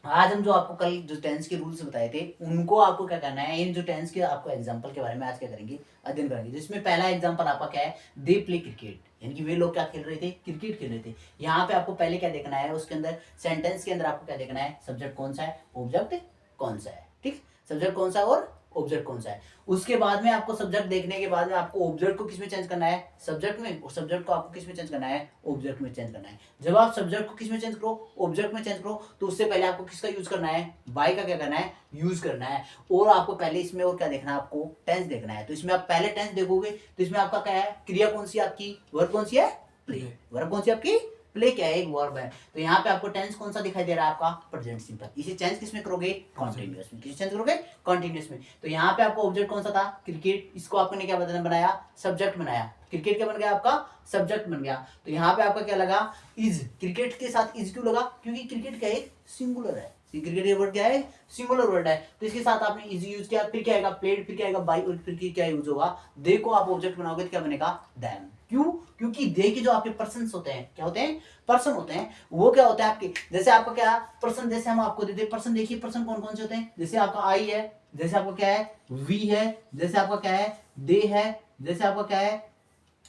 आज हम जो आपको कल जो टेंस के रूल्स बताए थे उनको आपको क्या करना है, इन जो टेंस के आपको एग्जांपल के बारे में आज क्या करेंगे, अध्ययन करेंगे। जिसमें पहला एग्जांपल आपका क्या है, दे प्ले क्रिकेट, यानी कि वे लोग क्या खेल रहे थे, क्रिकेट खेल रहे थे। यहाँ पे आपको पहले क्या देखना है, उसके अंदर सेंटेंस के अंदर आपको क्या देखना है, सब्जेक्ट कौन सा है, ऑब्जेक्ट कौन सा है। ठीक, सब्जेक्ट कौन सा है और ऑब्जेक्ट कौन सा है। उसके बाद में आपको सब्जेक्ट देखने के बाद में आपको ऑब्जेक्ट को किस में चेंज करना है, सब्जेक्ट में, और सब्जेक्ट को आपको किस में चेंज करना है, ऑब्जेक्ट में चेंज करना है। जब आप सब्जेक्ट को किस में चेंज करो, ऑब्जेक्ट में चेंज करो, तो उससे पहले आपको किसका यूज करना है, बाय का क्या करना है, यूज करना है। और आपको पहले इसमें और क्या देखना है, आपको टेंस देखना है। तो इसमें आप पहले टेंस देखोगे तो इसमें आपका क्या है, क्रिया कौन सी है आपकी, वर्ब कौन सी है, प्ले। वर्ब कौन सी आपकी, प्ले क्या है, एक वर्ब है। तो यहाँ पे आपको टेंस कौन सा दिखाई दे रहा है, आपका प्रेजेंट सिंपल। इसे चेंज किसमें करोगे, कॉन्टिन्यूअस में। किसे चेंज करोगे, कॉन्टिन्यूअस में। तो यहाँ पे आपको ऑब्जेक्ट कौन सा था, क्रिकेट, इसको आपने क्या बनाया, सब्जेक्ट बनाया। क्रिकेट क्या बन गया आपका, सब्जेक्ट बन गया। तो यहाँ पे आपका क्या लगा, इज। क्रिकेट के साथ इज क्यों लगा, क्योंकि क्रिकेट क्या है, सिंगुलर है। क्रिकेट वर्ड क्या है, सिंगुलर वर्ड है। तो इसके साथ आपने इज यूज किया। फिर क्या आएगा, प्लेड, फिर क्या आएगा, बाई, और फिर क्या यूज होगा, दे को आप ऑब्जेक्ट बनाओगे तो क्या बनेगा, देम। क्यों, क्योंकि दे के जो आपके पर्सन होते हैं, क्या होते हैं, पर्सन होते हैं। वो क्या होता है आपके, जैसे आपका क्या पर्सन, जैसे हम आपको देते हैं पर्सन, देखिए पर्सन कौन कौन से होते हैं। जैसे आपका आई है, जैसे आपका क्या है, वी है, जैसे आपका क्या है, दे है, जैसे आपका क्या है,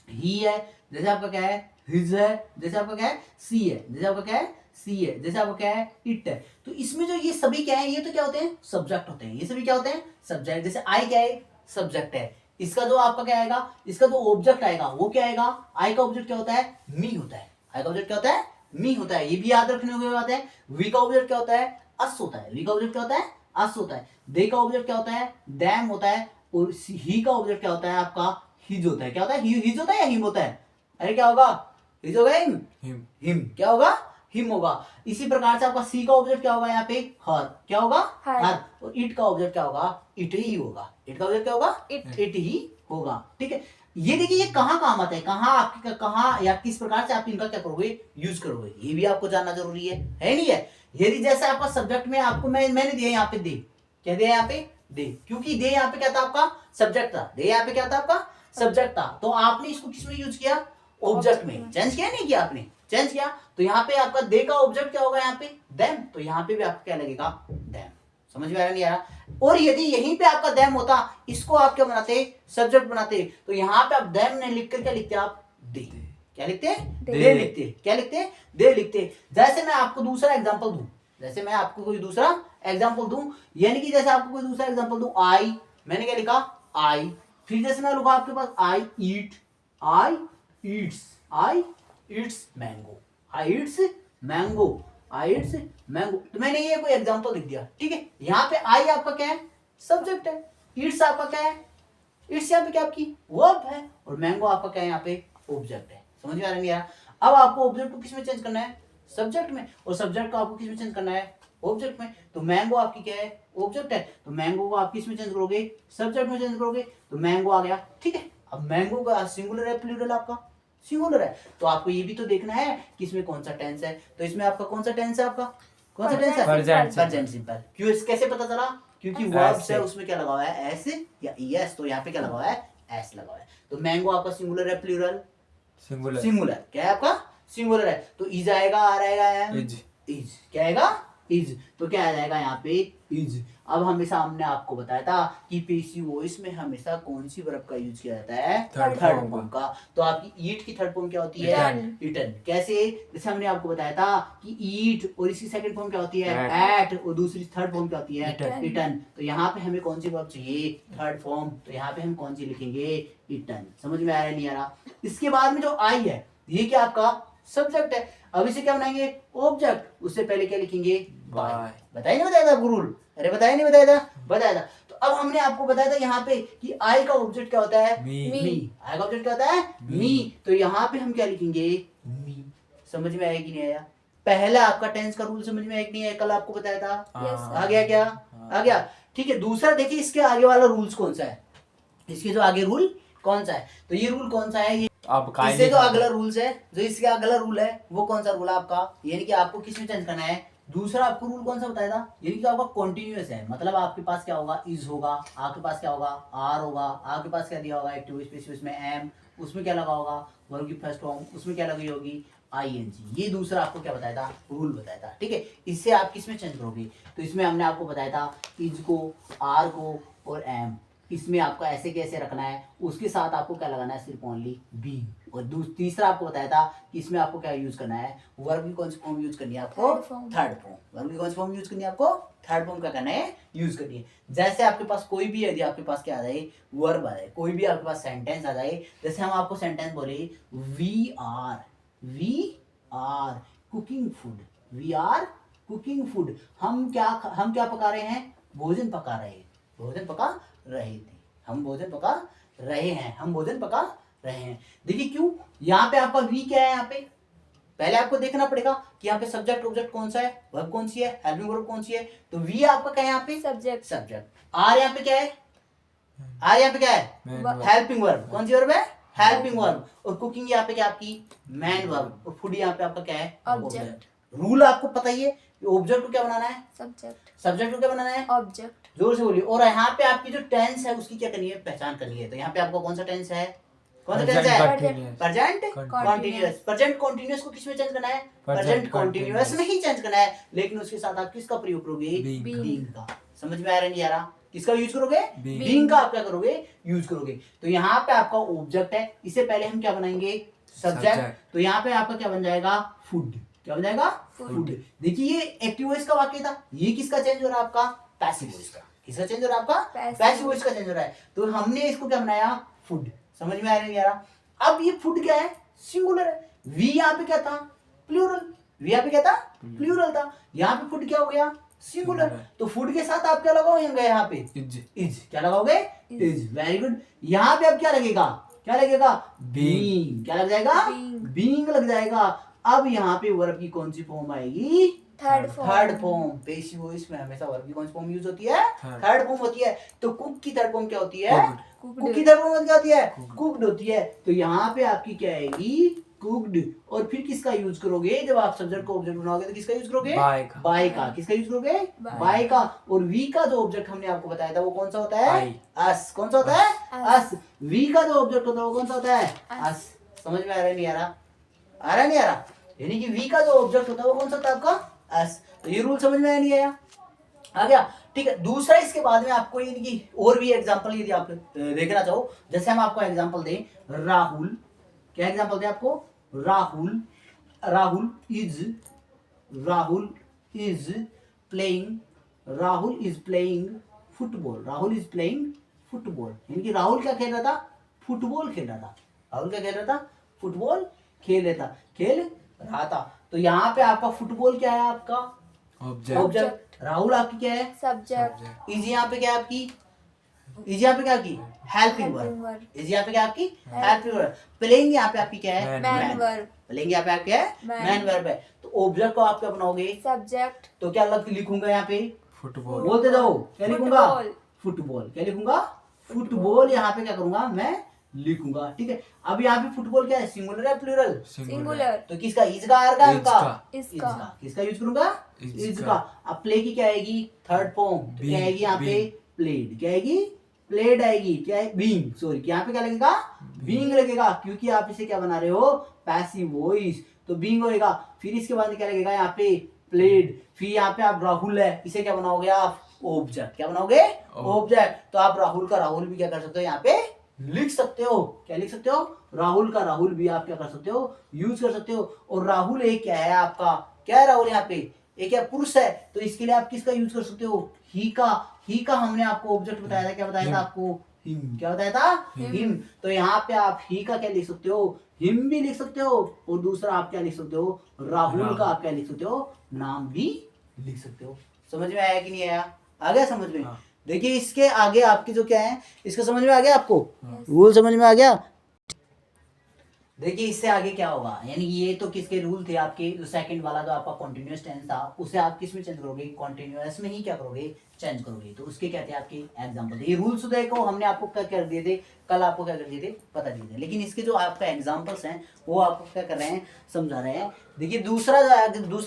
ही है, जैसे आपका क्या है, हिज है, जैसे आपका क्या है, सी है, जैसे आपका क्या है, सी है, जैसे आपका क्या है, इट है। तो इसमें जो ये सभी क्या है, ये तो क्या होते हैं, सब्जेक्ट होते हैं। ये सभी क्या होते हैं, सब्जेक्ट। जैसे आई क्या है, सब्जेक्ट है। इसका जो आपका क्या आएगा, इसका जो ऑब्जेक्ट आएगा वो क्या आएगा, आई का ऑब्जेक्ट क्या होता है, मी होता है। आई का ऑब्जेक्ट क्या होता है, मी होता है। ये भी याद रखने की बात है। वी का ऑब्जेक्ट क्या होता है, अस होता है। वी का ऑब्जेक्ट क्या होता है, अस होता है। दे का ऑब्जेक्ट क्या होता है, दैम होता है। और ही का ऑब्जेक्ट क्या होता है आपका, हिज होता है। क्या होता है, हिज होता है या हिम होता है, अरे क्या होगा, हिज होगा, हिम क्या होगा, हिम होगा। इसी प्रकार से आपका सी का ऑब्जेक्ट क्या होगा यहाँ पे, हर। क्या होगा, हर। और इट का ऑब्जेक्ट क्या होगा, इट ही होगा। इट का ऑब्जेक्ट क्या होगा, इट ही होगा। ठीक है। ये देखिए ये कहाँ काम आता है, कहाँ आपकी, कहाँ या किस प्रकार से आप इनका क्या करोगे, यूज करोगे, ये भी आपको जानना जरूरी है नहीं है। यदि जैसे आपका सब्जेक्ट में आपको मैंने दिया यहाँ पे दे, क्या दिया यहाँ पे, दे, क्योंकि दे यहाँ पे क्या था आपका, सब्जेक्ट था। दे यहाँ पे क्या था आपका, सब्जेक्ट था। तो आपने इसको किस में यूज किया, ऑब्जेक्ट में। चेंज किया नहीं किया आपने, चेंज किया। तो यहाँ पे आपका दे का ऑब्जेक्ट क्या होगा, यहाँ पे देम। तो यहाँ पे भी आपको क्या लगेगा, देम। समझ में आ रहा नहीं आ रहा। और यदि यहीं पे आपका देम होता, इसको आप क्या बनाते, सब्जेक्ट बनाते। तो यहाँ पे आप देम ने लिखकर क्या लिखते, आप दे। क्या लिखते, दे लिखते। क्या लिखते, दे लिखते। जैसे मैं आपको दूसरा एग्जांपल दूं, जैसे मैं आपको कोई दूसरा एग्जांपल दूं, यानी कि जैसे आपको कोई दूसरा एग्जांपल दूं, आई, मैंने क्या लिखा, आई। फिर जैसे मैं लिखूंगा आपके पास आई ईट, आई ईट्स, आई ईट्स मैंगो, आई ईट्स मैंगो, आई ईट्स मैंगो। तो मैंने ये कोई एग्जांपल लिख दिया। ठीक है। यहाँ पे आई आपका क्या है, सब्जेक्ट है। ईट्स आपका क्या है, इट्स यहाँ पे क्या आपकी वर्ब है। और मैंगो आपका क्या है, यहाँ पे ऑब्जेक्ट है। समझ में आ रहा है यार। अब आपको ऑब्जेक्ट को किस में चेंज करना है, सब्जेक्ट में। और सब्जेक्ट को आपको किस में चेंज करना है, ऑब्जेक्ट में। तो मैंगो आपकी क्या है, ऑब्जेक्ट है। तो मैंगो को आप किस में चेंज करोगे, सब्जेक्ट में चेंज करोगे। तो मैंगो आ गया। ठीक है। अब मैंगो का सिंगुलर है, प्लूरल आपका सिंगुलर है। तो आपको ये भी तो देखना है कि इसमें कौन सा टेंस है। तो इसमें आपका कौन सा टेंस है, आपका कौन सा टेंस है, प्रेजेंट सिंपल। क्यों, कैसे पता चला, क्योंकि वर्ब्स है उसमें क्या लगा हुआ है, एस या ईएस। तो यहाँ पे क्या लगा हुआ है, एस लगा हुआ है। तो मैंगो आपका सिंगुलर है, प्लूरल सिंगुलर, सिंगुलर क्या है आपका, सिंगुलर है। तो इज आएगा, आ रहेगा एम, इज क्या आएगा, इज। तो क्या आ जाएगा यहाँ पे, इज। अब हमेशा हमने आपको बताया था कि पेसिव वॉइस में हमेशा कौन सी वर्ब का यूज किया जाता है, थर्ड फॉर्म का। तो आपकी ईट की थर्ड फॉर्म क्या होती है, इटन। कैसे, जैसे हमने आपको बताया था कि ईट और इसकी सेकंड फॉर्म क्या होती है, एट, और दूसरी थर्ड फॉर्म क्या होती है, इटन। तो यहाँ पे हमें कौन सी वर्ब चाहिए, थर्ड फॉर्म। तो यहाँ पे हम कौन सी लिखेंगे, इटन। समझ में आ रहा है नहीं आ रहा। इसके बाद में जो आई है, ये क्या आपका सब्जेक्ट है। अब इसे क्या बनाएंगे, ऑब्जेक्ट। उससे पहले क्या लिखेंगे, बाय। बताया नहीं बताया था आपको रूल, अरे बताया नहीं बताया था, बताया था। तो अब हमने आपको बताया था यहाँ पे कि आई का ऑब्जेक्ट क्या होता है, मी। आई का ऑब्जेक्ट क्या होता है, मी। तो यहाँ पे हम क्या लिखेंगे, मी। समझ में आया कि नहीं आया। पहला आपका टेंस का रूल समझ में आया कि नहीं आया, कल आपको बताया था, आ गया क्या, आ गया। ठीक है। दूसरा देखिए इसके आगे वाला रूल्स कौन सा है, इसके जो आगे रूल कौन सा है। तो ये रूल कौन सा है, ये इससे जो अगला रूल्स है, जो इसके अगला रूल है वो कौन सा रूल है आपका, यानी कि आपको किस में चेंज करना है। दूसरा आपको रूल कौन सा बताया था, यानी कि आपका कॉन्टिन्यूअस है। मतलब आपके पास क्या होगा, इज होगा, आपके पास क्या होगा, आर होगा, आपके पास क्या दिया होगा, एक्टिव स्पेस में एम, उसमें क्या लगा होगा, वर्ब की फर्स्ट फॉर्म, उसमें क्या लगी होगी, ING। ये दूसरा आपको क्या बताया था, रूल बताया था, ठीक है। इससे आप किसमें चेंज करोगे, तो इसमें हमने आपको बताया था इज को, आर को और एम, इसमें आपका ऐसे कैसे रखना है, उसके साथ आपको क्या लगाना है, सिर्फ ओनली बी। और तीसरा आपको बताया था कि इसमें आपको क्या यूज करना है, वर्ब की कौन सी फॉर्म यूज करनी है आपको, थर्ड फॉर्म। वर्ब की कौन सी फॉर्म यूज करनी है आपको, थर्ड फॉर्म क्या करना है, यूज करनी है। जैसे आपके पास कोई भी, यदि आपके पास क्या आ जाए, वर्ब आ जाए, कोई भी आपके पास सेंटेंस आ जाए, जैसे हम आपको सेंटेंस बोले we are cooking food, we are cooking food, हम क्या पका रहे हैं, भोजन पका रहे हैं, भोजन पका रहे थे, हम भोजन पका रहे हैं, हम भोजन पका रहे हैं। देखिए क्यों, यहाँ पे आपका वी क्या है, यहाँ पे पहले आपको देखना पड़ेगा कि यहाँ पे सब्जेक्ट ऑब्जेक्ट कौन सा है, वर्ब कौन सी है, हेल्पिंग वर्ब कौन सी है, तो वी आपका क्या है यहाँ पे, सब्जेक्ट। आर यहाँ पे क्या है, आर यहाँ पे क्या है, हेल्पिंग वर्ब, कौन सी वर्ब है, हेल्पिंग वर्ब। और कुकिंग यहाँ पे क्या आपकी, मैन वर्ब। और फूड यहाँ पे आपका क्या है, ऑब्जेक्ट। रूल आपको पता ही है, ऑब्जेक्ट को क्या बनाना है, सब्जेक्ट को क्या बनाना है, ऑब्जेक्ट। जोर से बोलिए। और यहाँ पे आपकी जो टेंस है उसकी क्या करनी है, पहचान करनी है। तो यहाँ पे आपको कौन सा टेंस है, कौन सा टेंस है, प्रेजेंट कॉन्टिन्यूअस। प्रेजेंट कॉन्टिन्यूअस को किसमें चेंज करना है, प्रेजेंट कॉन्टिन्यूअस में ही चेंज करना है, लेकिन उसके साथ आप किसका प्रयोग करोगे, बीइंग का। समझ में आ रहा है नहीं आ रहा, किसका यूज करोगे, बीइंग का आप क्या करोगे, यूज करोगे। तो यहाँ पे आपका ऑब्जेक्ट है, इससे पहले हम क्या बनाएंगे, सब्जेक्ट। तो यहाँ पे आपका क्या बन जाएगा, फूड। क्या बन जाएगा, फूड। देखिए ये एक्टिव वॉइस का वाक्य था, ये किसका चेंज हो रहा है आपका, पैसिव वॉइस का। किसका चेंज हो रहा है आपका, पैसिव वॉइस का चेंज हो रहा है। तो हमने इसको क्या बनाया, फूड। समझ में आ रहा नहीं आ रहा। अब ये फूड क्या है, सिंगुलर है। वी यहाँ पे क्या था, प्लूरल। वी यहाँ पे क्या था, प्लूरल था। यहाँ पे फूड क्या हो गया, सिंगुलर। तो फूड के साथ आप क्या लगाओगे, यहाँ पे इज। क्या लगाओगे, इज। Very good. यहाँ पे अब क्या लगेगा, क्या लगेगा, बीइंग। क्या लग जाएगा, बीइंग लग जाएगा। अब यहाँ पे वर्ब की कौन सी फॉर्म आएगी, थर्ड फॉर्म। पैसिव वॉइस में हमेशा वर्ब की कौन सी फॉर्म यूज होती है, थर्ड फॉर्म होती है। तो कुक की थर्ड फॉर्म क्या होती है, कुक की थर्ड फॉर्म क्या होती है, कुक्ड होती है। तो यहाँ पे आपकी क्या आएगी, कुक्ड। और फिर किसका यूज करोगे, जब आप सब्जेक्ट को ऑब्जेक्ट बनाओगे तो किसका यूज करोगे, बाय का। किसका यूज करोगे, बाय का। और वी का जो ऑब्जेक्ट हमने आपको बताया था वो कौन सा होता है, अस। कौन सा होता है, अस। वी का जो ऑब्जेक्ट होता है वो कौन सा होता है, अस। समझ में आ रहा है नहीं आ रहा, आ रहा नहीं आ रहा। यानी कि वी का जो ऑब्जेक्ट होता है वो कौन सा होता है आपका, अस। तो ये रूल समझ में आया नहीं आया, आ गया, ठीक है। दूसरा इसके बाद में आपको यानी कि और भी एग्जांपल यदि आप देखना चाहो, जैसे हम आपको एग्जांपल दें, राहुल। क्या एग्जांपल दें आपको, Rahul is playing football. Rahul is playing football, यानी कि राहुल क्या खेल रहा था, फुटबॉल खेल रहा था। राहुल क्या खेल रहा था, फुटबॉल खेल रहा था। तो यहाँ पे आपका फुटबॉल क्या है, आपका ऑब्जेक्ट। राहुल आपकी क्या है, सब्जेक्ट। इज यहाँ पे क्या है आपकी, इज यहाँ पे क्या आपकी, हेल्पिंग वर्ब। इज यहाँ पे क्या आपकी, हेल्पिंग वर्ब। प्लेइंग यहाँ पे आपकी क्या है, मैन वर्ब। प्लेइंग यहाँ पे आपकी है, मैन वर्ब है। तो ऑब्जेक्ट को आप क्या बनाओगे, सब्जेक्ट। तो क्या लिखूंगा यहाँ पे, फुटबॉल। बोलते जाओ, क्या लिखूंगा, फुटबॉल। क्या लिखूंगा, फुटबॉल। यहाँ पे क्या करूंगा, मैं लिखूंगा, ठीक है। अब यहाँ पे फुटबॉल क्या है, सिंगुलर है, प्लूरल, सिंगुलर। तो किसका, इज का, आर का, इसका। किसका यूज करूंगा, इज का। अब प्ले की क्या आएगी, थर्ड फॉर्म। क्या आएगी यहाँ पे, प्लेड। क्या आएगी, प्लेड आएगी। क्या है, बीइंग। सॉरी, यहाँ पे क्या लगेगा, बीइंग लगेगा, क्योंकि आप इसे क्या बना रहे हो, पैसिव वॉइस। तो बीइंग होएगा। फिर इसके बाद क्या लगेगा यहाँ पे, प्लेड। फिर यहाँ पे आप राहुल है, इसे क्या बनाओगे आप, ऑब्जेक्ट। क्या बनाओगे, ऑब्जेक्ट। तो आप राहुल का राहुल भी क्या कर सकते हो, यहाँ पे लिख सकते हो। क्या लिख सकते हो, राहुल का राहुल भी आप क्या कर सकते हो, यूज कर सकते हो। और राहुल एक क्या है आपका, क्या है राहुल यहाँ पे, एक क्या पुरुष है। तो इसके लिए आप किसका यूज कर सकते हो, ही का। ही का हमने आपको ऑब्जेक्ट बताया था, क्या बताया था आपको, हिम। क्या बताया था, हिम। तो यहाँ पे आप ही का क्या लिख सकते हो, हिम भी लिख सकते हो। और दूसरा आप क्या लिख सकते हो, राहुल का आप क्या लिख सकते हो, नाम भी लिख सकते हो। समझ में आया कि नहीं आया, आ गया समझ में। देखिए इसके आगे आपकी जो क्या है, इसका समझ में आ गया आपको, रूल समझ में आ गया। देखिए इससे आगे क्या होगा, यानी ये तो किसके रूल थे आपके, जो सेकंड वाला जो आपका कॉन्टिन्यूअस टेंस था, उसे आप किस में चेंज करोगे, कॉन्टिन्यूअस में ही क्या करोगे, चेंज करोगे। तो उसके कहते हैं आपके एग्जांपल। ये रूल्स देखो हमने आपको क्या कर दिए थे, कल आपको क्या कर दिए थे, पता दिए थे। लेकिन इसके जो आपका एग्जाम्पल्स हैं वो आपको क्या कर रहे हैं, समझा रहे हैं। देखिए दूसरा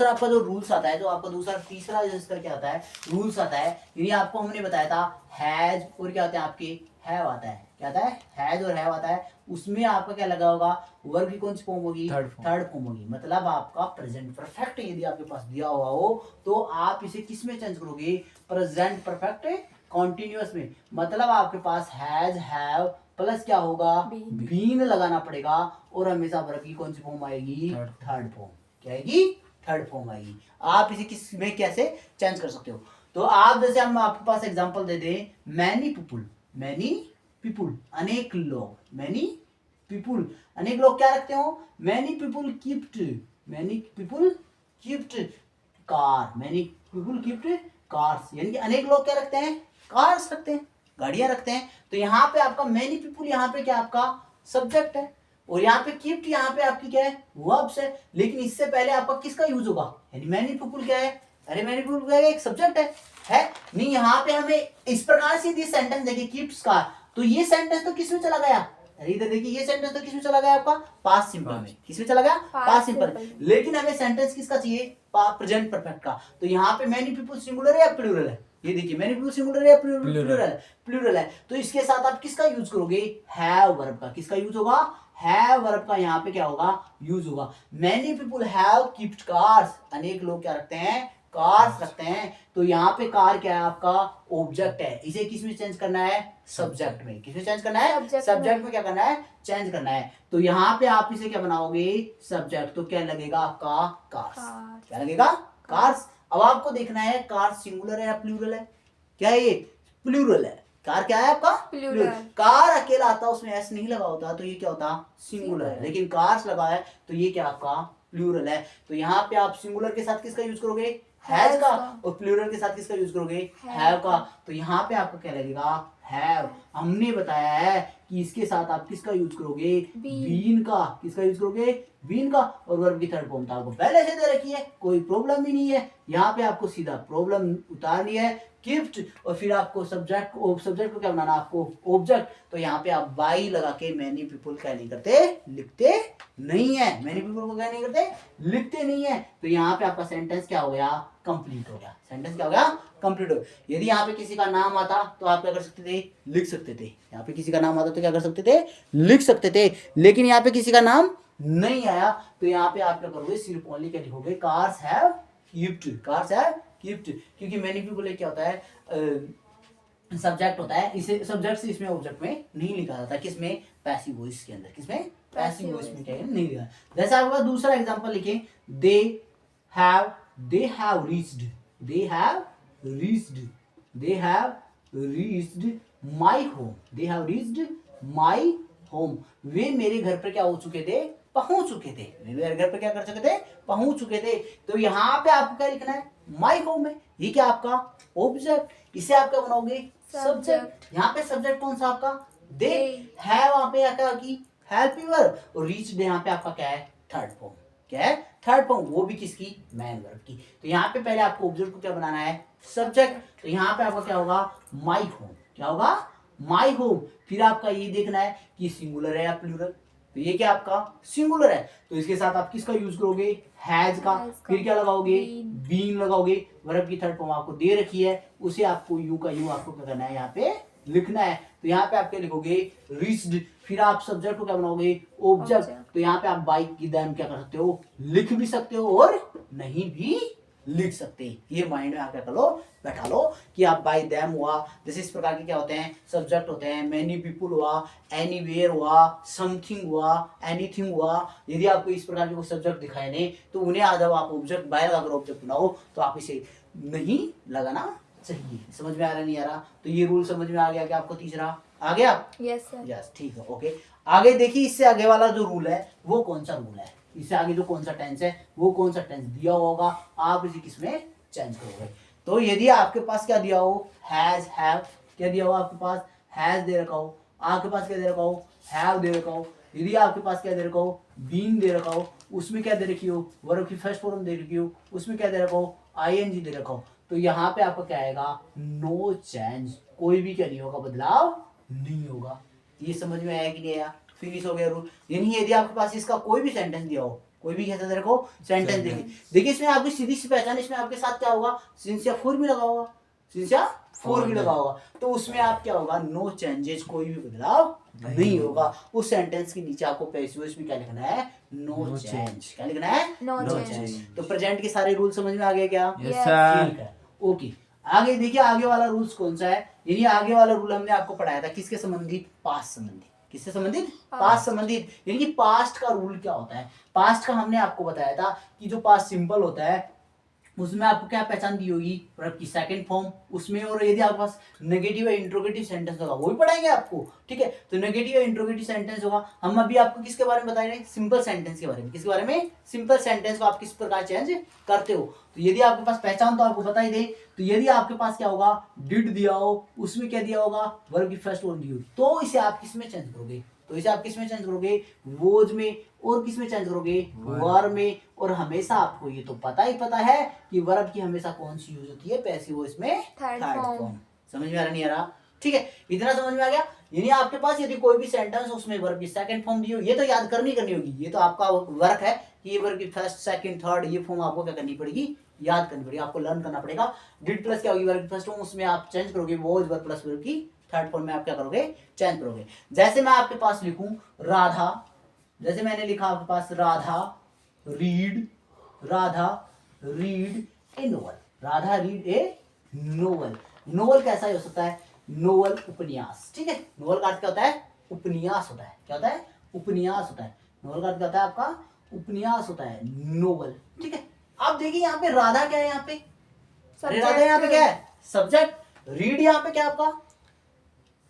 आपका जो रूल्स आता है, जो आपका दूसरा तीसरा जिसका क्या आता है, रूल्स आता है। यानी आपको हमने बताया था हैज, और क्या होता है आपके, हैव आता है। क्या आता है, हैज और हैव आता है, उसमें आपका क्या लगा होगा, वर्ब की कौन सी फॉर्म होगी, थर्ड फॉर्म होगी। मतलब आपका प्रेजेंट परफेक्ट यदि आपके पास दिया हुआ हो तो आप इसे किस में चेंज करोगे, प्रेजेंट परफेक्ट कॉन्टिन्यूअस में। मतलब आपके पास हैज हैव प्लस क्या होगा, बीन लगाना पड़ेगा, और हमेशा वर्ब की कौन सी फॉर्म आएगी, थर्ड फॉर्म। क्या आएगी, थर्ड फॉर्म आएगी। आप इसे किस में कैसे चेंज कर सकते हो, तो आप जैसे हम आपके पास एग्जांपल दे दें, मैनी पीपुल अनेक लोग, मैनी पीपुल अनेक लोग क्या रखते हो, many people kept car, many people kept cars, यानी कि अनेक लोग क्या रखते हैं, कार्स रखते हैं, गाड़ियां रखते हैं। तो यहाँ पे आपका मैनी पीपुल यहाँ पे क्या आपका सब्जेक्ट है, और यहाँ पे कीप्ट यहाँ पे आपकी क्या है, वर्ब्स है। लेकिन इससे पहले आपका किसका यूज होगा, यानी मैनी पीपुल क्या है, अरे मैनी पीपुल क्या है, एक सब्जेक्ट है नहीं। यहाँ पे हमें इस प्रकार से यदि सेंटेंस देखिए कीप्स कार, तो ये सेंटेंस तो किसमें चला गया, अरे इधर देखिए ये सेंटेंस तो किसमें चला गया आपका, पास्ट सिंपल में। किसमें चला गया, पास्ट सिंपल। लेकिन हमें सेंटेंस किसका चाहिए, प्रेजेंट परफेक्ट का। तो यहाँ पे मैनी पीपुल सिंगुलर है या प्लूरल है, ये देखिए मैनी पीपुल सिंगुलर है या प्लूरल है। तो इसके साथ आप किसका यूज करोगे, हैव वर्ब का। किसका यूज होगा, हैव वर्ब का यहाँ पे क्या होगा, यूज होगा। Many people have kept cars, अनेक लोग क्या रखते हैं, कार्स रखते हैं। तो यहाँ पे कार क्या है आपका, ऑब्जेक्ट है। इसे किस में चेंज करना है, सब्जेक्ट में। किस में चेंज करना है, सब्जेक्ट में क्या करना है, चेंज करना है। तो यहाँ पे आप इसे क्या बनाओगे, सब्जेक्ट। तो क्या लगेगा आपका, कार्स। क्या लगेगा, कार्स। अब आपको देखना है कार सिंगुलर है या प्लूरल है। क्या है ये, प्लूरल है। कार क्या है आपका, प्लूरल। कार अकेला आता, उसमें एस नहीं लगा होता, तो ये क्या होता, सिंगुलर है। लेकिन कार्स लगा है तो ये क्या आपका प्लूरल है। तो यहाँ पे आप सिंगुलर के साथ किसका यूज करोगे, हैज का, और प्लूरल के साथ किसका यूज करोगे, हैव का। तो यहाँ पे आपका क्या लगेगा, हैव। हमने बताया है कि इसके साथ आप किसका यूज करोगे, बीन का। किसका यूज करोगे, बीन का। और वर्ब की थर्ड फॉर्म तो आपको पहले से दे रखी है, कोई प्रॉब्लम ही नहीं है। यहाँ पे आपको सीधा प्रॉब्लम उतारनी है, गिफ्ट, और फिर आपको सब्जेक्ट को क्या बनाना, आपको ऑब्जेक्ट। तो यहाँ पे आप बाई लगा के मैनी पीपुल क्या नहीं करते, लिखते नहीं है। मैनी पीपुल को क्या नहीं करते, लिखते नहीं है। तो यहाँ पे आपका सेंटेंस क्या हो गया, कंप्लीट हो गया। सेंटेंस क्या हो गया, कंप्लीट हो गया। यदि यहाँ पे किसी का नाम आता तो आप क्या कर सकते थे, लिख सकते थे। यहाँ पे किसी का नाम आता तो क्या कर सकते थे, लिख सकते थे। लेकिन यहाँ पे किसी का नाम नहीं आया, तो यहाँ पे आप क्या करोगे, सिर्फ ओनली क्या लिखोगे, cars have kept, cars have kept. क्योंकि मैनी पीपुल क्या होता है, सब्जेक्ट होता है। इसे सब्जेक्ट से इसमें ऑब्जेक्ट में नहीं लिखा जाता। किसमें, पैसिव वॉइस के अंदर। किसमें, पैसिव वॉइस में क्या नहीं लिखा। जैसे आपके पास दूसरा एग्जांपल लिखें, they have reached my home. They have reached my home. वे मेरे घर पर क्या हो चुके थे, पहुंच चुके थे। मेरे घर पर क्या कर चुके थे, पहुंच चुके थे। तो यहाँ पे आपको क्या लिखना है, माय होम है। ये क्या आपका ऑब्जेक्ट। इसे आप क्या बनाओगे, सब्जेक्ट। यहाँ पे सब्जेक्ट कौन सा आपका, दे है। वहां पे क्या की, हेल्पिवर। और रीच्ड यहाँ पे आपका क्या है, थर्ड फॉर्म। क्या है, थर्ड फॉर्म, वो भी किसकी, मैन वर्ब की। तो यहाँ पे पहले आपको ऑब्जेक्ट को क्या बनाना है, सब्जेक्ट। तो यहाँ पे आपका क्या होगा, माय होम। क्या होगा, माय होम। फिर आपका ये देखना है कि सिंगुलर है या प्लूरल। तो ये क्या आपका सिंगुलर है, तो इसके साथ आप किसका यूज करोगे, हैज का। फिर क्या लगाओगे, बीन लगाओगे। वर्ब की थर्ड फॉर्म आपको दे रखी है, उसे आपको यू का यू आपको क्या करना है, यहाँ पे लिखना है। तो यहाँ पे आप क्या लिखोगे, रीच्ड। फिर आप सब्जेक्ट को क्या बनाओगे, ऑब्जेक्ट। तो यहाँ पे आप बाइक की देम क्या कर सकते हो, लिख भी सकते हो और नहीं भी लिख सकते। ये माइंड में आप क्या कर लो, बैठा लो कि आप बाय देम हुआ। जैसे इस प्रकार के क्या होते हैं, सब्जेक्ट होते हैं। मैनी पीपुल हुआ, एनीवेयर हुआ, समथिंग हुआ, एनीथिंग हुआ। यदि आपको इस प्रकार के सब्जेक्ट दिखाए नहीं तो उन्हें जब आप ऑब्जेक्ट बाय लगाकर ऑब्जेक्ट बनाओ तो आप इसे नहीं लगाना चाहिए। समझ में आ रहा नहीं आ रहा, तो ये रूल समझ में आ गया क्या आपको, तीसरा आ गया। यस सर, यस ठीक है, ओके। आगे देखिए, इससे आगे वाला जो रूल है वो कौन सा रूल है, इससे आगे जो कौन सा टेंस है वो कौन सा टेंस दिया होगा, आप इसे किसमें चेंज करोगे। तो यदि आपके पास क्या दिया हो, हैज हैव, क्या दिया हो आपके पास, हैज दे रखा हो। आपके पास क्या दे रखा हो, हैव दे रखा हो। यदि आपके पास क्या दे रखा हो, बीन दे रखा हो। उसमें क्या दे रखी हो, वर्ब की फर्स्ट फॉर्म दे रखी हो। उसमें क्या दे रखा हो, आईएनजी दे रखा हो। तो यहाँ पे आपका क्या आएगा, नो चेंज। कोई भी क्या नहीं होगा, बदलाव नहीं होगा। ये समझ में आया कि नहीं आया, फिनिश हो गया रूल। यानी यदि आपके पास इसका कोई भी सेंटेंस दिया हो, कोई भी कैसा देखो सेंटेंस देखिए, इसमें आपकी सीधी सी पहचान, इसमें आपके साथ क्या होगा, सिंस या फॉर भी लगा होगा। सिंस या फॉर भी लगा होगा, तो उसमें आप क्या होगा, नो चेंजेस, कोई भी बदलाव नहीं होगा। उस सेंटेंस के नीचे आपको पैसिव वॉइस में क्या लिखना है, नो चेंज। क्या लिखना है, नो चेंज। तो प्रेजेंट के सारे रूल समझ में आ गए क्या? Yes sir. ठीक है, ओके। आगे देखिए, आगे वाला रूल्स कौन सा है, यानी आगे वाला रूल हमने आपको पढ़ाया था किसके संबंधित, पास्ट संबंधित। किससे संबंधित, पास्ट संबंधित। यानी कि पास्ट का रूल क्या होता है, पास्ट का हमने आपको बताया था कि जो पास्ट सिंपल होता है उसमें आपको क्या पहचान दी होगी, वर्ब की सेकंड फॉर्म उसमें, और यदि आपके पास नेगेटिव या इंट्रोगेटिव सेंटेंस होगा वो भी पढ़ाएंगे आपको, ठीक है। तो नेगेटिव या इंट्रोगेटिव सेंटेंस होगा, हम अभी आपको किसके बारे में बता रहे हैं, सिंपल सेंटेंस के बारे में। किसके बारे में, सिंपल सेंटेंस को आप किस प्रकार चेंज करते हो। तो यदि आपके पास पहचान तो आपको बता ही दे, तो यदि आपके पास क्या होगा, डिड दिया हो, उसमें क्या दिया होगा, वर्ब की फर्स्ट फॉर्म दी होगी, तो इसे आप किसमें चेंज करोगे, तो इसे आप किसमें चेंज करोगे, वोज में, और किसमें चेंज करोगे, वर में। और हमेशा आपको ये तो पता ही पता है कि वर्ब की हमेशा कौन सी यूज होती है, पैसिव वॉइस में थर्ड फॉर्म। समझ में आ रहा नहीं आ रहा, ठीक है, इतना समझ में आ गया। यानी आपके पास यदि कोई भी सेंटेंस उसमें वर्ब की सेकंड फॉर्म दी हो, ये तो याद करनी होगी, ये तो आपका वर्क है कि ये वर्ब की फर्स्ट सेकंड थर्ड ये फॉर्म आपको क्या करनी पड़ेगी, याद करनी पड़ेगी, आपको लर्न करना पड़ेगा। डिड प्लस क्या होगी, वर्ब की फर्स्ट फॉर्म, उसमें आप चेंज करोगे वॉज वर्ब प्लस वर्ब की थर्ड फॉर्म में आप क्या करोगे, चेंज करोगे। जैसे मैं आपके पास लिखूं राधा, जैसे मैंने लिखा आपके पास Radha read, Radha read a novel, Radha read a novel. Novel कैसा हो सकता है, नोवेल उपन्यास, ठीक है। नोवेल का अर्थ क्या होता है, उपन्यास होता है। क्या होता है, उपन्यास होता है। नोवेल का अर्थ क्या होता है आपका, उपन्यास होता है, नोवेल, ठीक है। आप देखिए यहाँ पे राधा क्या है, यहाँ पे अरे राधा यहाँ पे क्या है, सब्जेक्ट। रीड यहाँ पे क्या आपका,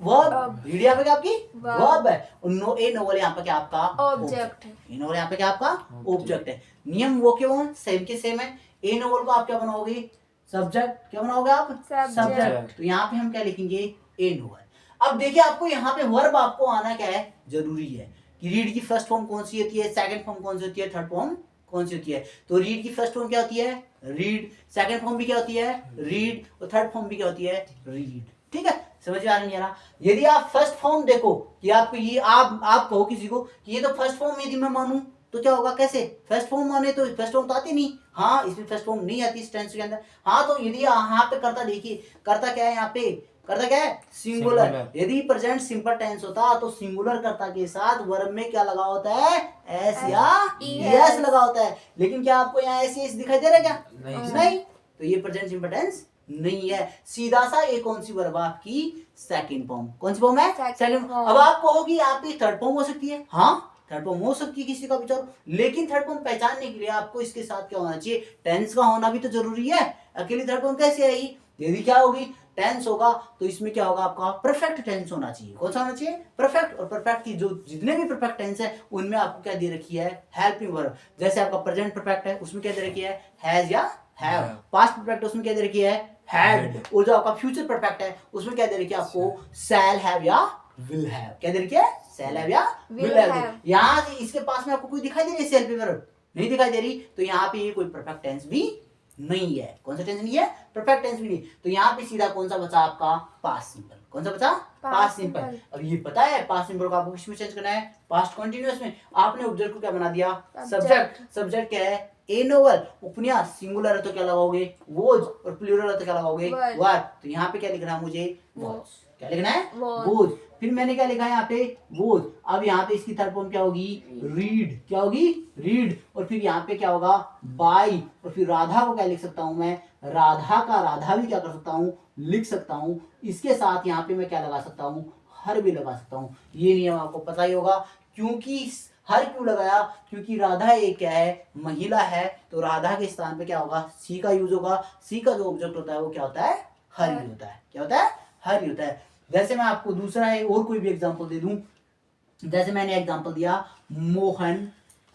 वर्ब। रीड यहाँ पे क्या आपकी वर्ब है, और नो ए नोवेल यहाँ पे क्या आपका ऑब्जेक्ट है। ए नोवेल यहाँ पे क्या आपका ऑब्जेक्ट है। नियम वो क्यों है, सेम के सेम है। ए नोवेल को आप क्या बनाओगे, सब्जेक्ट। क्या बनाओगे आप, सब्जेक्ट। तो यहाँ पे हम क्या लिखेंगे, ए नोवेल। अब देखिए आपको यहाँ पे वर्ब आपको आना क्या है, जरूरी है कि रीड की फर्स्ट फॉर्म कौन सी होती है, सेकंड फॉर्म कौन सी होती है, थर्ड फॉर्म कौन सी होती है। तो रीड की फर्स्ट फॉर्म क्या होती है, रीड, सेकंड फॉर्म भी क्या होती है, रीड, और थर्ड फॉर्म भी क्या होती है, रीड, ठीक है। समझ में आ रहा है। यदि आप फर्स्ट फॉर्म देखो कि आपको ये आप कहो किसी को कि ये तो फर्स्ट फॉर्म, यदि मैं मानूं तो क्या होगा, कैसे फर्स्ट फॉर्म माने, तो फर्स्ट फॉर्म तो आती नहीं, हाँ इसमें फर्स्ट फॉर्म नहीं आती इस टेंस के अंदर। हाँ तो यदि यहाँ पे करता, देखिए करता क्या है, यहाँ पे करता क्या है, सिंगुलर। यदि प्रेजेंट सिंपल टेंस होता तो सिंगुलर कर्ता के साथ वर्ब में क्या लगा होता है, एस या एस लगा होता है। लेकिन क्या आपको यहाँ एस एस दिखाई दे रहा है क्या, नहीं। तो ये प्रेजेंट सिंपल टेंस नहीं है, सीधा सा ये कौन सी वर्ब आपकी, सेकंड फॉर्म। कौन सी फॉर्म है, सेकंड फॉर्म। अब आप कहोगी आपकी थर्ड फॉर्म हो सकती है, हाँ थर्ड फॉर्म हो सकती है किसी का विचार, लेकिन थर्ड फॉर्म पहचानने के लिए आपको इसके साथ क्या होना चाहिए, टेंस का होना भी तो जरूरी है। अकेली थर्ड फॉर्म कैसे आएगी, यदि क्या होगी, टेंस होगा तो इसमें क्या होगा, आपका परफेक्ट टेंस होना चाहिए। कौन सा होना चाहिए, परफेक्ट। और परफेक्ट की जो जितने भी परफेक्ट टेंस है उनमें आपको क्या दे रखी है, हेल्पिंग वर्ब। जैसे आपका प्रेजेंट परफेक्ट है उसमें क्या दे रखी है, हैज या हैव। पास्ट परफेक्ट उसमें क्या दे रखी है, हैड। और जो आपका फ्यूचर परफेक्ट है उसमें क्या दे रखी है आपको, शैल हैव या विल हैव। क्या दे रखी है, शैल हैव या विल हैव। यहाँ इसके पास में आपको कोई दिखाई दे रही है, हेल्पिंग वर्ब नहीं दिखाई दे रही, तो यहाँ पे ये कोई परफेक्ट टेंस भी नहीं है। कौन सा टेंस नहीं है, परफेक्ट टेंस भी नहीं। तो यहाँ पे सीधा कौन सा बचा आपका, पास्ट सिंपल। कौन सा बचा, पास्ट सिंपल। अब ये पता है पास्ट सिंपल को आपको किसमें चेंज करना है, पास्ट कंटीन्यूअस में। आपने ऑब्जेक्ट को क्या बना दिया, सब्जेक्ट। सब्जेक्ट क्या है, ए नोवेल, उपन्यास, सिंगुलर है तो क्या लगाओगे, वोज, और प्लूरल है तो क्या लगाओगे, वर। तो यहाँ पे क्या लिखना है मुझे, वोज। क्या लिखना है, वोज। फिर मैंने क्या लिखा है यहाँ पे, वोज। अब यहाँ पे इसकी थर्ड फॉर्म क्या होगी, रीड। क्या होगी, रीड। और फिर यहाँ पे क्या होगा, बाई। और फिर राधा को क्या लिख सकता हूं मैं, राधा का राधा भी क्या कर सकता हूँ, लिख सकता हूँ। इसके साथ यहाँ पे मैं क्या लगा सकता हूँ, हर भी लगा सकता हूँ। ये नियम आपको पता ही होगा। क्योंकि हर क्यों लगाया, क्योंकि राधा एक क्या है, महिला है, तो राधा के स्थान पे क्या होगा, सी का यूज होगा। सी का जो ऑब्जेक्ट होता है वो क्या होता है, हर ही होता है। क्या होता है, हर ही होता है। जैसे मैं आपको दूसरा है और कोई भी एग्जांपल दे दूं, जैसे मैंने एग्जांपल दिया, Mohan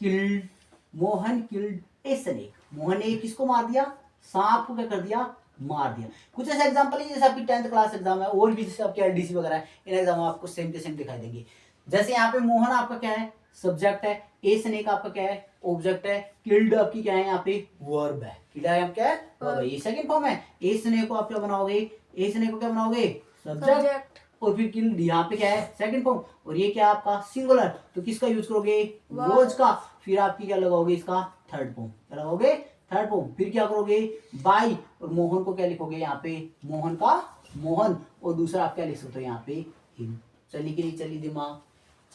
killed a snake. Mohan ने किसको मार दिया, सांप को क्या कर दिया, मार दिया। कुछ ऐसा एग्जांपल है जैसे आपकी 10th क्लास एग्जाम है, और भी जैसे आपके एलडीसी वगैरह है, इन एग्जाम आपको सेम के सेम दिखाई देंगे। जैसे यहाँ पे मोहन आपका क्या है, सब्जेक्ट है, ए स्नेक आपका क्या है, ऑब्जेक्ट है, किल्ड आपकी क्या है यहाँ पे, वर्ब है। किल्ड क्या है, वर्ब है, ये सेकंड फॉर्म है। ए स्नेक को आप क्या बनाओगे, ए स्नेक को क्या बनाओगे, सब्जेक्ट। और फिर किल्ड यहाँ पे क्या है, सेकंड फॉर्म। और ये क्या आपका सिंगुलर, तो किसका यूज करोगे, वोज का। फिर आपकी क्या लगाओगे, इसका थर्ड फॉर्म। क्या लगाओगे, थर्ड फॉर्म। फिर क्या करोगे, बाई, और मोहन को क्या लिखोगे यहाँ पे, मोहन का मोहन, और दूसरा आप क्या लिख सकते हो यहाँ पे, हिम। चली कि नहीं चली दिमाग,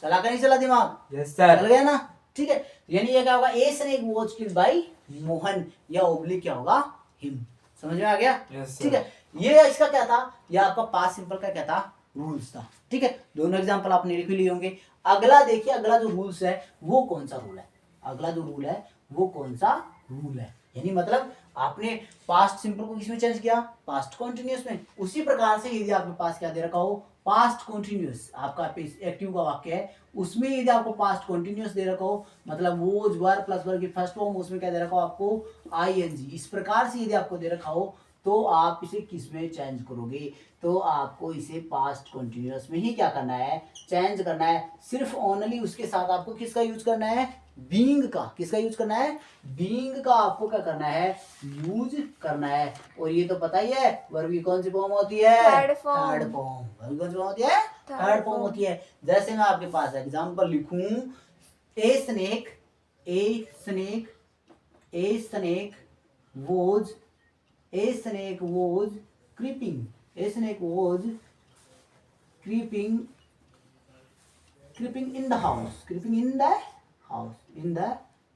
चला का नहीं चला दिमाग, यस सर। चल गया ना, ठीक है। यानी ये क्या होगा, a snake was killed by Mohan, या ओब्लिक क्या होगा, हिम। समझ में आ गया, यस सर। ठीक है। ये इसका क्या था, ये आपका पास्ट सिंपल का क्या था, रूल्स था, ठीक है। दोनों एग्जांपल आपने लिख लिए होंगे। अगला देखिए, अगला जो रूल्स है वो कौन सा रूल है, अगला जो रूल है वो कौन सा रूल है, यानी मतलब आपने पास्ट सिंपल को किसमें चेंज किया, पास्ट कॉन्टिन्यूअस में। उसी प्रकार से यदि आपके पास क्या दे रखा हो, पास्ट कॉन्टिन्यूअस, आपका एक्टिव का वाक्य है, उसमें यदि आपको पास्ट कॉन्टिन्यूअस दे रखा हो, मतलब वोज वर प्लस वर की फर्स्ट फॉर्म, उसमें क्या दे रखा हो आपको, आईएनजी। इस प्रकार से यदि आपको दे रखा हो तो आप इसे किस में चेंज करोगे, तो आपको इसे पास्ट कॉन्टिन्यूअस में ही क्या करना है, चेंज करना है। सिर्फ ओनली उसके साथ आपको किसका यूज करना है, बीइंग का, किसका यूज करना है, बीइंग का आपको क्या करना है, यूज करना है। और ये तो पता ही है वर्ब की कौन सी फॉर्म होती है, third form. Third form. Verb कौन सी फॉर्म होती है, थर्ड फॉर्म होती है। जैसे मैं आपके पास एग्जांपल लिखूं, a snake, a snake, a snake was, a snake was creeping, a snake was creeping, creeping in the house, creeping in the house, in the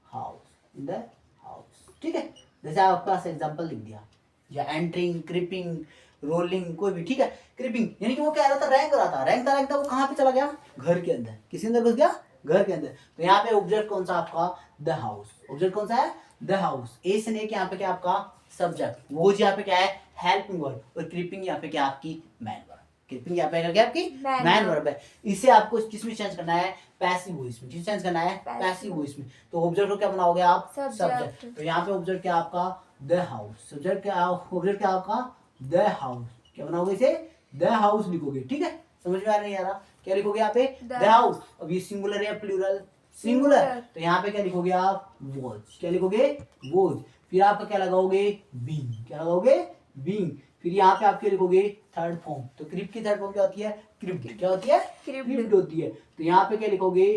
house, in the house, ठीक है। जैसे आपके पास एग्जांपल लिख दिया, या entering, creeping, rolling, कोई भी, ठीक है। क्रीपिंग यानी कि वो क्या रहा था, रैंक रहा था, रैंक था, वो कहाँ पे चला गया, घर के अंदर, किसी अंदर घुस गया, घर के अंदर। तो यहाँ पे ऑब्जेक्ट कौन सा आपका, द हाउस, ऑब्जेक्ट कौन सा है, द हाउस। ए स्नेक यहाँ पे क्या आपका सब्जेक्ट, वो यहाँ पे क्या है, हेल्पिंग वर्ब, और क्रीपिंग यहाँ पे क्या आपकी मैन वर्ब, क्रीपिंग यहाँ पे क्या आपकी मैन वर्ब है। इसे आपको किसमें चेंज करना है, पैसिव वॉइस में, किस चेंज करना है, पैसिव वॉइस में। तो ऑब्जेक्ट को क्या बनाओगे आप, सब्जेक्ट। तो यहाँ पे ऑब्जेक्ट क्या आपका, द हाउस, सब्जेक्ट क्या, ऑब्जेक्ट क्या आपका, द हाउस, क्या बनाओगे इसे, द हाउस लिखोगे, ठीक है। समझ में आ रहा है यार, क्या लिखोगे यहाँ पे, द हाउस। अब ये सिंगुलर है प्लूरल, सिंगुलर, तो यहाँ पे क्या लिखोगे आप, वॉज, क्या लिखोगे, वॉज। फिर आपका क्या लगाओगे, बीइंग, क्या लगाओगे, बीइंग। फिर यहाँ पे आप क्या लिखोगे, थर्ड फॉर्म। तो क्रिप्ट की थर्ड फॉर्म क्या होती है, क्रिप्ट, क्या होती है, क्रिप्ट होती है। तो यहाँ पे क्या लिखोगे,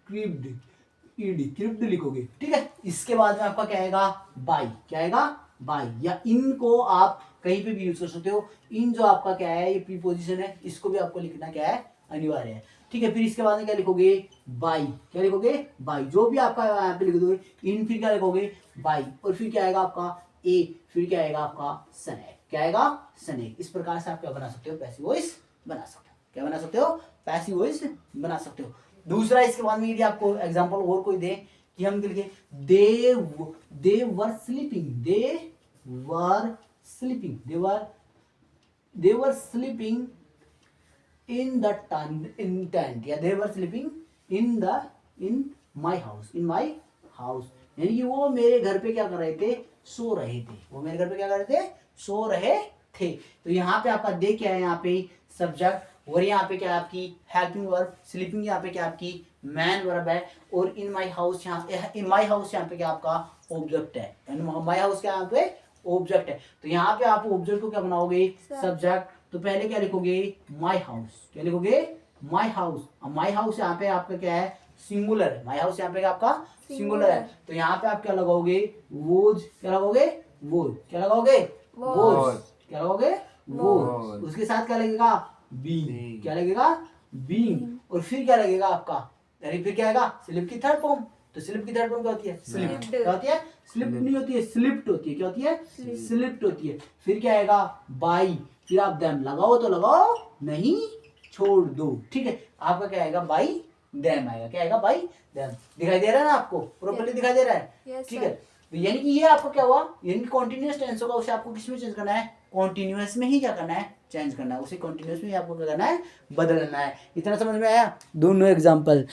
क्रिप्ट, ईडी, क्रिप्ट लिखोगे, ठीक है। इसके बाद में आपका क्या आएगा, बाई, क्या आएगा, बाई, या इन को आप कहीं पे भी यूज कर सकते हो। इन जो आपका क्या है, ये प्रीपोजिशन है, इसको भी आपको लिखना क्या है, अनिवार्य है, ठीक है। फिर इसके बाद में क्या लिखोगे, बाई, क्या लिखोगे, बाई, जो भी आपका यहाँ पे लिख दोगे इन, फिर क्या लिखोगे, बाई, और फिर क्या आएगा आपका ए, फिर क्या आएगा आपका स्नेक, क्या आएगा, स्नेक। इस प्रकार से आप क्या बना सकते हो, पैसिव वॉइस बना सकते हो, क्या बना सकते हो, पैसिव वॉइस बना सकते हो। दूसरा, इसके बाद में यदि आपको एग्जांपल और कोई दे कि हम लिखे, they were sleeping, they were sleeping, they were sleeping in the tent, या they were sleeping in my house, in my house, यानी कि वो मेरे घर पे क्या कर रहे थे, सो रहे थे, वो मेरे घर पे क्या कर रहे थे, सो रहे थे। तो यहाँ पे आपका दे क्या है, यहाँ पे सब्जेक्ट, और यहाँ पे क्या है आपकी हेल्पिंग वर्ब, स्लीपिंग यहाँ पे क्या आपकी मैन वर्ब है, और इन माई हाउस, यहाँ इन माई हाउस यहाँ पे क्या आपका ऑब्जेक्ट है, यानी माई हाउस क्या यहाँ पे ऑब्जेक्ट है। तो यहाँ पे आप ऑब्जेक्ट को क्या बनाओगे, सब्जेक्ट। तो पहले क्या लिखोगे, माई हाउस, क्या लिखोगे, माई हाउस। माई हाउस यहाँ पे आपका क्या है, सिंगुलर है, माई हाउस यहाँ पे आपका सिंगुलर है। तो यहाँ पे आप क्या लगाओगे, वोज, क्या लगाओगे, वोज, क्या लगाओगे, वोज, क्या लगाओगे, वोज। उसके साथ क्या लगेगा, बीइंग, क्या लगेगा, बीइंग। और फिर क्या लगेगा आपका, यानी फिर क्या आएगा, स्लिप की थर्ड फॉर्म। तो स्लिप की थर्ड फॉर्म क्या होती है, स्लिप, क्या होती है, स्लिप नहीं होती है, स्लिप्ड होती है, क्या होती है, स्लिप्ड होती है। फिर क्या आएगा, बाई, फिर आप देम लगाओ तो लगाओ, नहीं छोड़ दो, ठीक है। आपका क्या आएगा, बाई देम आएगा, क्या आएगा, बाई देम। दिखाई दे रहा है ना आपको, प्रॉपर्ली दिखाई दे रहा है, ठीक है। तो यानी कि ये आपको क्या हुआ, यानी कॉन्टिन्यूअस टेंस होगा, उसे आपको किसमें चेंज करना है, कॉन्टिन्यूअस में ही क्या करना है, चेंज करना है, उसे कॉन्टिन्यूअस में ही आपको क्या करना है, बदलना है। इतना समझ में आया, दोनों एग्जाम्पल।